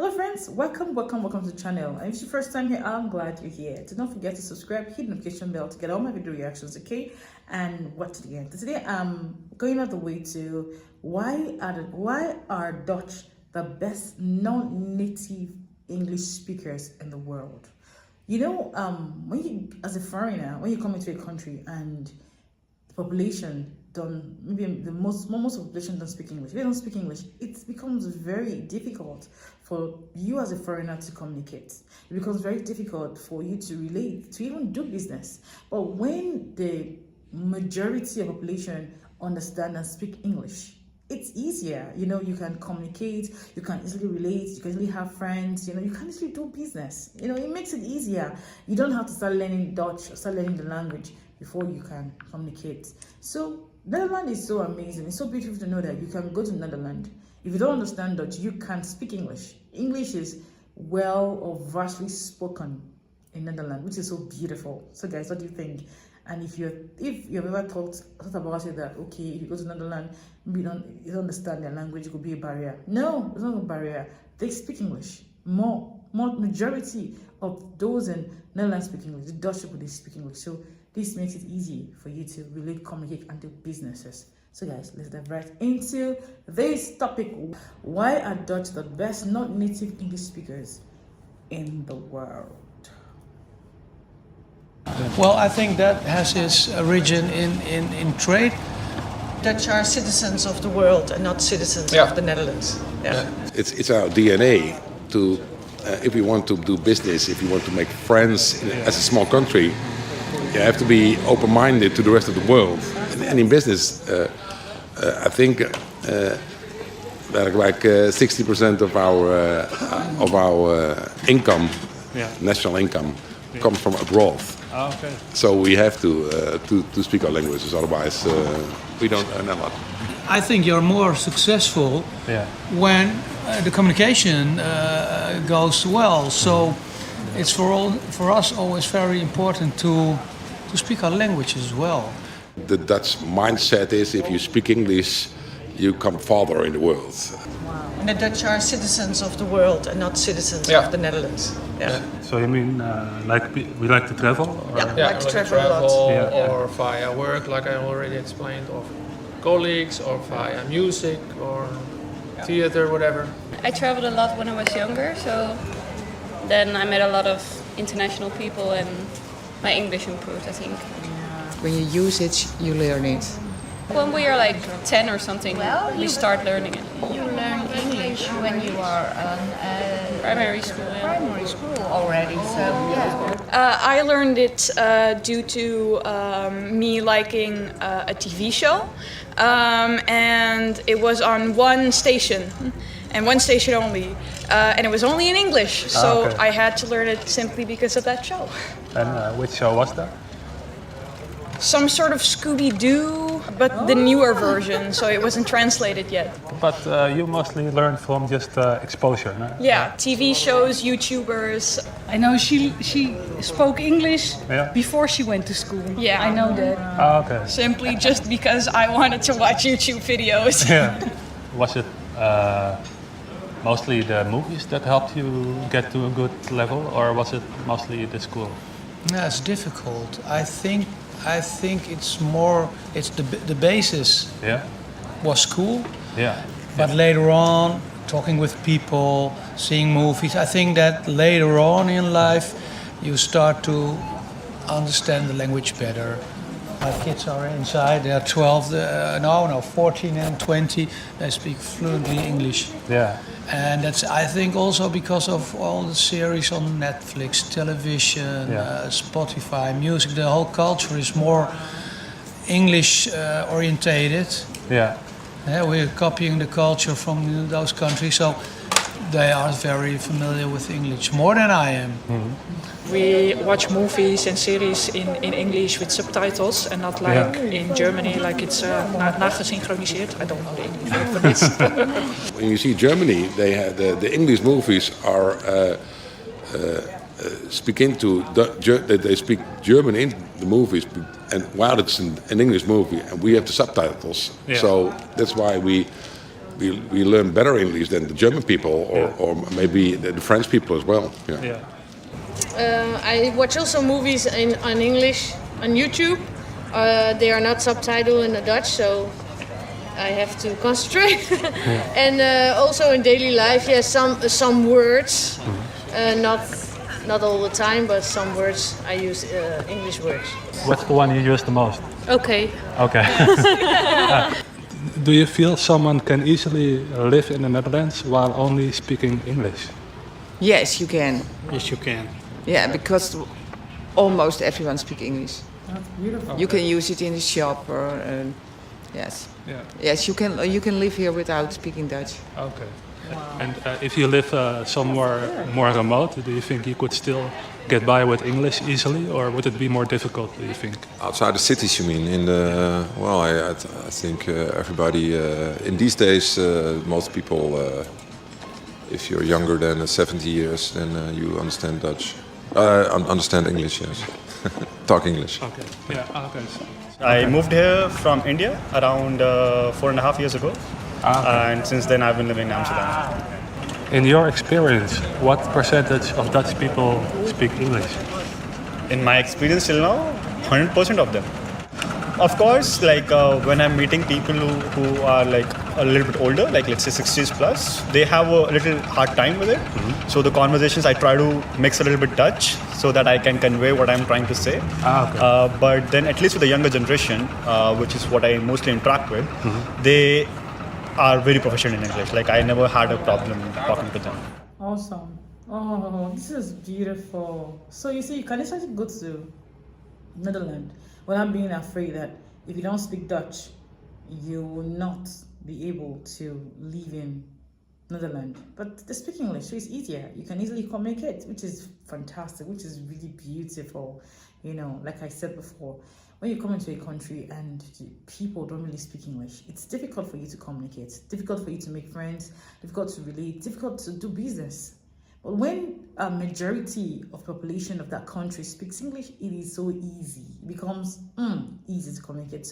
Hello friends, welcome to the channel. And if it's your first time here, I'm glad you're here. Do not forget to subscribe, hit the notification bell to get all my video reactions, okay? And what to the end. Today I'm going out the way to why are Dutch the best non-native English speakers in the world? You know, when you, as a foreigner, when you come into a country and the population maybe most of the population don't speak English. If they don't speak English, it becomes very difficult for you as a foreigner to communicate. It becomes very difficult for you to relate, to even do business. But when the majority of the population understand and speak English, it's easier. You know, you can communicate, you can easily relate, you can easily have friends, you know, you can easily do business. You know, it makes it easier. You don't have to start learning Dutch or start learning the language before you can communicate. So Netherlands is so amazing. It's so beautiful to know that you can go to Netherlands. If you don't understand Dutch, you can speak English. English is well or vastly spoken in Netherlands, which is so beautiful. So guys, what do you think? And if you've ever thought about it that okay, if you go to Netherlands, you don't understand their language, it could be a barrier. No, it's not a barrier. They speak English. More majority of those in Netherlands speak English. The Dutch people, they speak English. So this makes it easy for you to relate, communicate, and do businesses. So guys, let's dive right into this topic. Why are Dutch the best non-native English speakers in the world? Well, I think that has its origin in trade. Dutch are citizens of the world and not citizens of the Netherlands. Yeah. It's our DNA to, if you want to do business, if you want to make friends as a small country, you have to be open-minded to the rest of the world. And in business, I think that like 60% of our income, national income, comes from abroad. Oh, okay. So we have to speak our languages, otherwise we don't earn a lot. I think you're more successful when the communication goes well. So it's for us always very important to speak our language as well. The Dutch mindset is if you speak English, you come farther in the world. Wow. And the Dutch are citizens of the world and not citizens of the Netherlands. Yeah. So you mean we like to travel? Or? Yeah, like to travel a lot. Or via work, like I already explained, or colleagues, or via music, or theater, whatever. I traveled a lot when I was younger, so then I met a lot of international people and my English improved, I think. When you use it, you learn it. When we are like 10 or something, we start learning it. You learn English when you are in Primary school, primary school already, so I learned it due to me liking a TV show, and it was on one station, and one station only, and it was only in English, so okay. I had to learn it simply because of that show. And which show was that? Some sort of Scooby-Doo, but the newer version, so it wasn't translated yet. But you mostly learned from just exposure, no? Yeah, TV shows, YouTubers. I know she spoke English Yeah. before she went to school. Yeah. I know that. Oh, okay. Simply just because I wanted to watch YouTube videos. Yeah. Was it mostly the movies that helped you get to a good level, or was it mostly the school? Yeah, it's difficult. I think it's the basis was school. Yeah. But later on, talking with people, seeing movies, I think that later on in life, you start to understand the language better. My kids are inside, they are 12, 14 and 20, they speak fluently English. Yeah. And that's, I think, also because of all the series on Netflix, television, Spotify, music. The whole culture is more English orientated. Yeah. We're copying the culture from those countries, so they are very familiar with English, more than I am. Mm-hmm. We watch movies and series in English with subtitles and not like in Germany, like it's nagesynchroniseerd. I don't know the English word for this. When you see Germany, they have the English movies are they speak German in the movies, and while it's an English movie, and we have the subtitles, so that's why we learn better English than the German people or maybe the French people as well. Yeah. I watch also movies on English on YouTube. They are not subtitled in the Dutch, so I have to concentrate. And also in daily life, some words, not all the time, but some words I use English words. What's the one you use the most? Okay. Okay. Do you feel someone can easily live in the Netherlands while only speaking English? Yes, you can. Yes, you can. Yeah, because almost everyone speaks English. That's beautiful. You can use it in the shop or yes. Yeah. Yes, you can live here without speaking Dutch. Okay. And if you live somewhere more remote, do you think you could still get by with English easily, or would it be more difficult, do you think? Outside the cities, you mean? In the I think everybody in these days, most people, if you're younger than 70 years, then you understand Dutch. Understand English, yes. Talk English. Okay. Yeah. Okay. I moved here from India around 4.5 years ago, and since then I've been living in Amsterdam. In your experience, what percentage of Dutch people speak English? In my experience till now, 100% of them. Of course, like when I'm meeting people who are like a little bit older, like let's say 60s plus, they have a little hard time with it. So the conversations I try to mix a little bit Dutch so that I can convey what I'm trying to say. Okay. But then at least with the younger generation, which is what I mostly interact with, they are very proficient in English. Like I never had a problem talking to them. Awesome. Oh, this is beautiful. So you see, you can actually go to Netherlands without being afraid that if you don't speak Dutch, you will not be able to live in Netherlands. But they speak English, so it's easier. You can easily communicate, which is fantastic, which is really beautiful. You know, like I said before, when you come into a country and people don't really speak English, it's difficult for you to communicate, difficult for you to make friends, difficult to relate, difficult to do business. But when a majority of population of that country speaks English, it is so easy. It becomes easy to communicate.